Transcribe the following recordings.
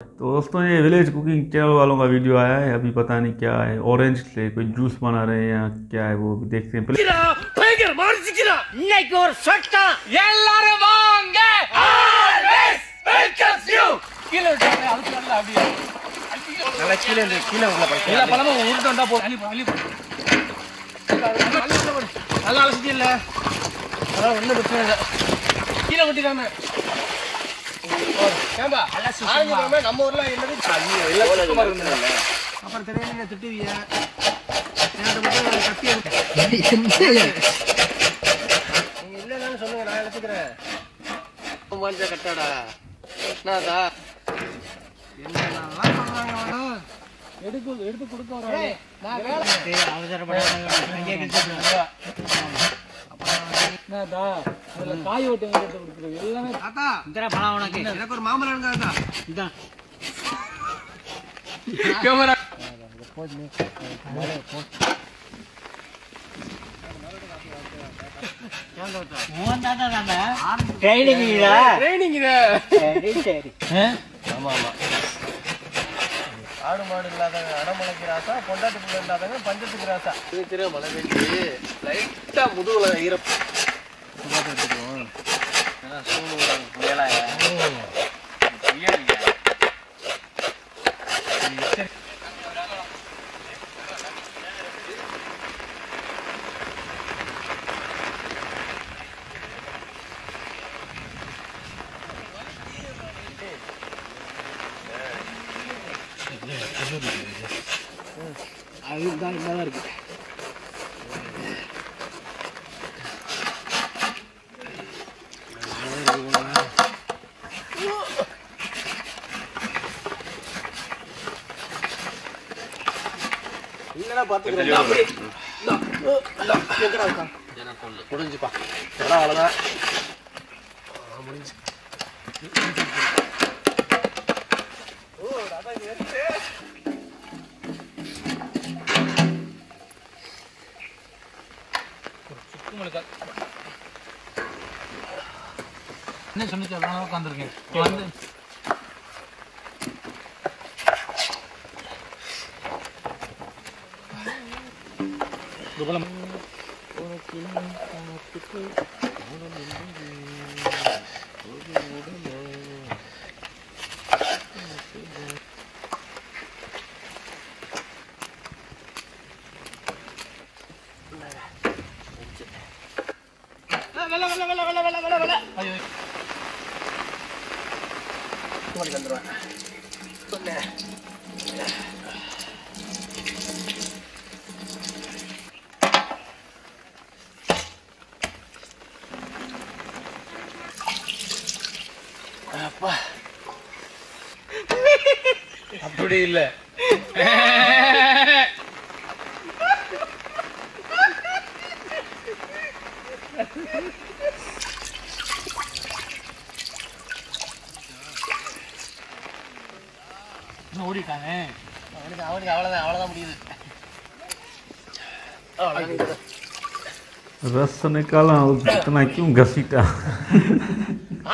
तो दोस्तों ये विलेज कुकिंग चैनल वालों का वीडियो आया है। अभी पता नहीं क्या है, ऑरेंज से कोई जूस बना रहे हैं या क्या है वो भी देखते हैं पहले। நம்ம ஊர்ல என்னது அப்புறம் தெரியாம திட்டுவியா நீங்க இல்லன்னு சொல்லுங்க, நான் எடுத்துக்கிறேன். கட்டாடா என்னதா என்னெல்லாம் சொல்றாங்க எடுத்து கொடுக்க காய் ஓட்டு எல்லாமே பழம் உனக்கு. எனக்கு ஒரு மாம்பழம் இதான் கேமரா ஆடு மாடு இல்லாதவங்க அடமலைக்கு ராசா, பொண்டாட்டு பிள்ளை இல்லாதவங்க பஞ்சத்துக்கு ராசா. இருக்கிற மழை பெஞ்சு லைட்டா முதுகுல ஈரப்பு அதுதான் இல்லாதான் இருக்கு. இல்லைன்னா பார்த்துக்கலாம். முடிஞ்சுப்பா அவ்வளோதான் முடிஞ்சு. என்ன சொன்னிச்சு அதான் உட்காந்துருக்கேன் வந்து அப்படி இல்ல ஓடிட்டானே அவனுக்கு அவ்வளவுதான் முடியுது. रस निकाला इतना क्यों घसीटा?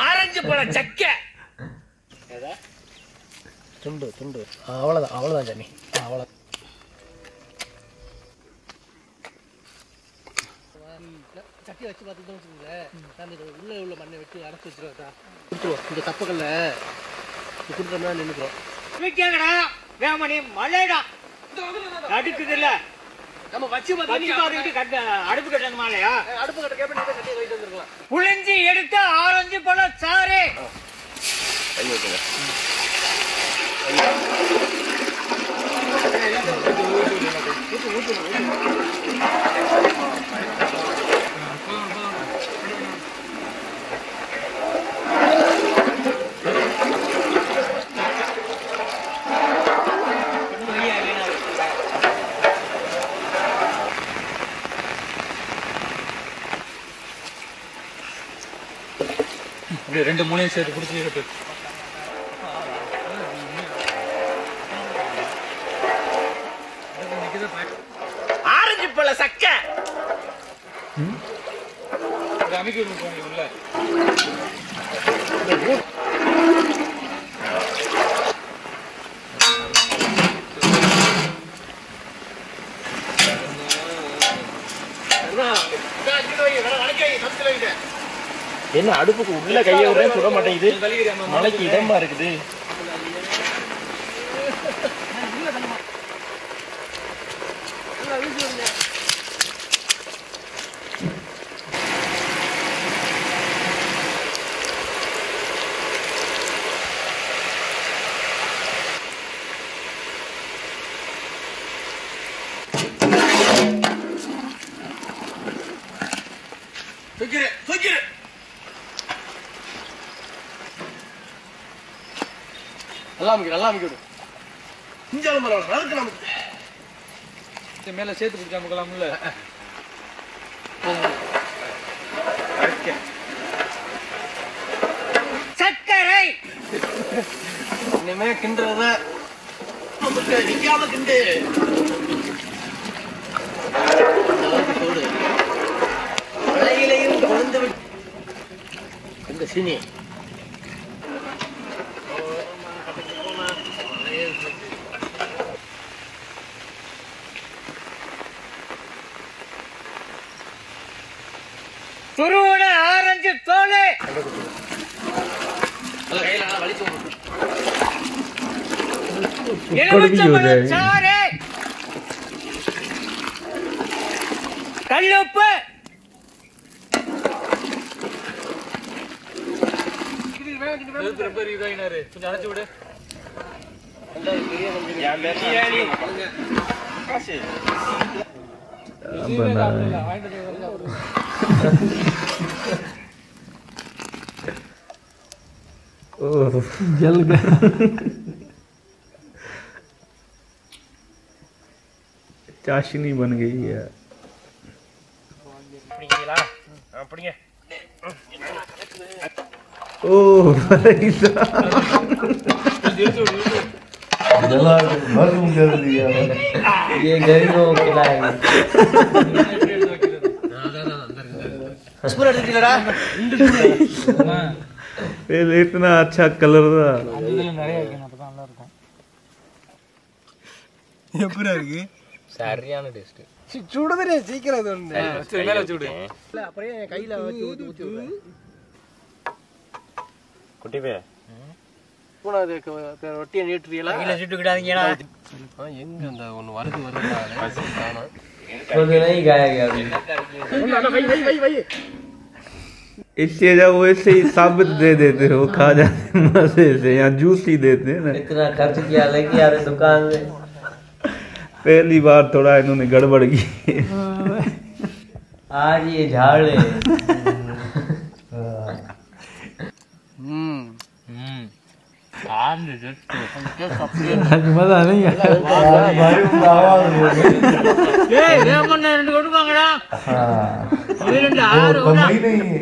ஆரஞ்சு பழ சக்கை துண்டு துண்டு அவ்வளவுதான் ஜாமி அவ்வளோ. சட்டி வச்சு பார்த்துட்டு வச்சுக்கோங்களேன், உள்ள உள்ள மண்ணை வெட்டி அரைச்சி வச்சிருக்கா கொடுத்துருவோம். இந்த தப்புக்கல்ல கொடுத்தோம்னா நின்றுக்கிறோம். மழைடா அடுக்குது இல்ல நம்ம வச்சு அடுப்பு கட்டணுமாலையா? அடுப்பு கட்ட கேப்ப கட்டி வைத்து வந்துருக்கலாம். புளிஞ்சி எடுத்து ஆரஞ்சு பழ சாறு ரெண்டு மூணையும் சேர்த்து பிடிச்சி ஆரஞ்சு பழ சக்கை அமைக்க உள்ள என்ன அடுப்புக்கு உள்ள கையை விட சுட மாட்டேங்குது. மலைக்கு இடமா இருக்குது. நல்லா அமைக்கிடு. இஞ்சாலும் பரவாயில்ல, நறுக்கு நமக்கு மேல சேர்த்து பிடிச்சா முக்கலாம்ல. சக்கரை இனிமே கிண்டுறத நிக்காம கிண்டு. சோடு மலையிலையும் கொழுந்து இந்த சீனி துருவன ஆரஞ்சு தோலை எலுமிச்சம்பழம் சாறு கல்லுப்பு கொஞ்சம் அடைச்சு விடு. जल गया चाशनी बन गई है। அப்படிங்க ओह भस्म कर दिया। ये गरीबों को खिलाएंगे। पहले इतना अच्छा कलर था। எப்படி இருக்கு? சரியான டேஸ்ட். சுடுதே சீக்கிரம் அது ஒண்ணு. மேல சுடு. இல்ல அப்படியே என் கையில வச்சு ஊத்தி விடுறேன். குட்டிவே. போனது ரொட்டியை நீட்டுறீங்களா? கையில சுட்டுக்கிட்டாதீங்கடா. எங்க அந்த ஒன்னு வருது வருது. वो भी नहीं खाएगा अभी। வை. इससे जब वैसे ही साबित दे देते हो खा जाते मजे से, यहाँ जूस ही देते हैं ना। इतना खर्च किया लेके आ रहे दुकान में। पहली बार थोड़ा इन्होंने गड़बड़ की। आज ये झाड़े। मजा नहीं आया भाई आवाज ஏய் வேமண்ண ரெண்டு கொடுப்பாங்கடா. இது ரெண்டு ஆறு कम ही नहीं है।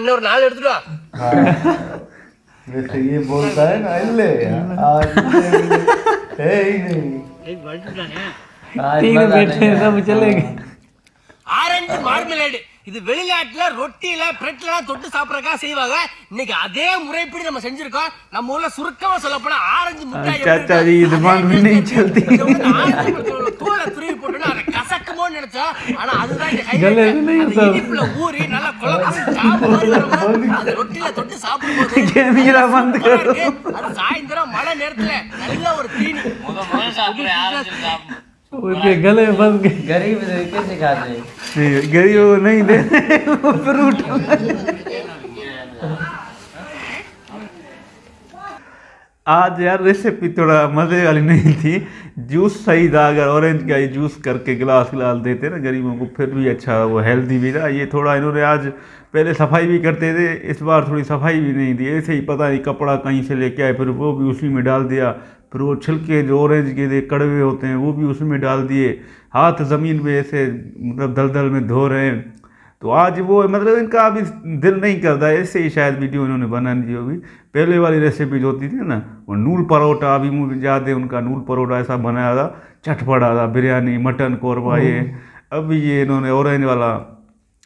இன்னொரு 4 எடுத்துட்டு வா. वैसे ये बोलता है ना ले आज है ही नहीं। ஏய் வள்ளிட்டானே. तीन बैठे सब चलेंगे। ஆரஞ்சு மார்மலேட் இது வெளிநாட்டுல ரொட்டில பிரெட்ல தொட்டு சாப்பிடறதுக்காக செய்வாங்க. இன்னைக்கு அதே முறைப்படி நம்ம செஞ்சிருக்கோம். நம்ம ஊர்ல சுருக்கமா சொல்லப்போனா ஆரஞ்சு முட்டாய் चाचा जी दिमाग में नहीं चलती। தோலை துருவி போட்டுனா அதை கசக்குமோன்னு நினைச்சா, ஆனா அதுதான் இந்த ஹைலைட். இனிப்புல ஊறி நல்லா குழம்பு சாப்பிடும்போது அந்த ரொட்டில தொட்டு சாப்பிடும்போது कैमरा बंद करो। அது சாயந்தரம் மழை நேரத்துல நல்ல ஒரு தீனி. उसके गले में फंस गए। गरीब कैसे खाते हैं? गरीब को नहीं देते फ्रूट। आज यार रेसिपी थोड़ा मजे वाली नहीं थी। जूस सही था, अगर ऑरेंज का ही जूस करके गिलास देते ना गरीबों को फिर भी अच्छा, वो हेल्दी भी था। ये थोड़ा इन्होंने आज पहले सफाई भी करते थे, इस बार थोड़ी सफाई भी नहीं थी। ऐसे ही पता नहीं कपड़ा कहीं से लेके आए, फिर वो भी उसी में डाल दिया। फिर वो छिलके जो ऑरेंज के कड़वे होते हैं वो भी उसमें डाल दिए। हाथ ज़मीन पे ऐसे मतलब दलदल में धो रहे हैं। तो आज वो मतलब इनका अभी दिल नहीं करता, ऐसे ही शायद वीडियो इन्होंने बना दी होगी। पहले वाली रेसिपी जो होती थी ना, वो नूल परोठा, अभी मुझे याद है उनका नूल परोठा ऐसा बनाया था, चटपटा था, बिरयानी, मटन कोरमा। ये अभी ये इन्होंने ऑरेंज वाला,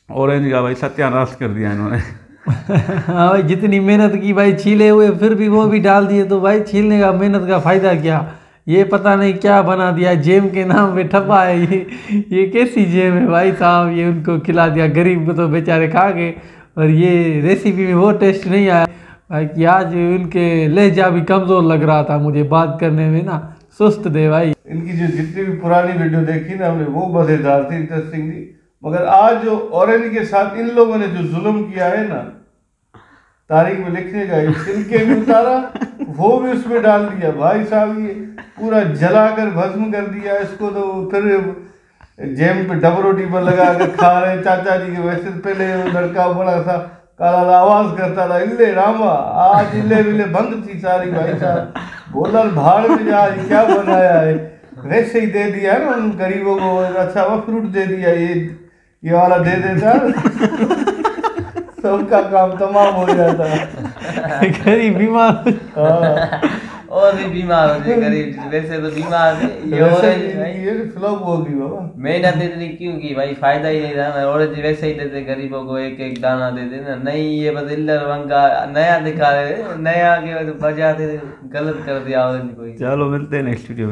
ऑरेंज का भाई सत्यानाश कर दिया इन्होंने। हाँ भाई, जितनी मेहनत की भाई, छीले हुए फिर भी वो भी डाल दिए, तो भाई छीलने का मेहनत का फ़ायदा क्या? ये पता नहीं क्या बना दिया, जेम के नाम पे ठप्पा है ये कैसी जेम है भाई साहब। ये उनको खिला दिया, गरीब को तो बेचारे खा गए। और ये रेसिपी में वो टेस्ट नहीं आया भाई कि आज उनके लहजा भी कमज़ोर लग रहा था मुझे बात करने में ना, सुस्त दे भाई। इनकी जो जितनी भी पुरानी वीडियो देखी ना हमने वो मज़ेदार थी, इंटरेस्टिंग थी। मगर आज जो ऑरेंज के साथ इन लोगों ने जो जुल्म किया है ना, तारीख में लिखने का तिनके भी उतारा, वो भी उसमें डाल दिया भाई साहब। ये पूरा जलाकर भस्म कर दिया इसको। तो फिर जेम पे डबल रोटी पर लगा कर खा रहे चाचा जी के। वैसे पहले लड़का बड़ा सा काला आवाज करता था, इल्ले रामा, आज इल्ले विले बंद थी सारी भाई साहब। बोला भाड़ में जा, क्या बनाया है। वैसे ही दे दिया है ना उन गरीबों को, अच्छा वो फ्रूट दे दिया, ये वाला दे देता सबका काम तमाम हो जाता। गरीब बीमार और भी बीमार हो जाए गरीब, वैसे तो बीमार है ये ऑरेंज भाई। ये फ्लॉप होगी बाबा, मेहनत इतनी क्यों की भाई, फायदा ही नहीं था। ऑरेंज वैसे ही देते गरीबों को, एक एक दाना देते ना। नहीं ये बस इल्लर वंगा नया दिखा रहे, नया के बजाते गलत कर दिया ऑरेंज को। चलो मिलते हैं नेक्स्ट वीडियो।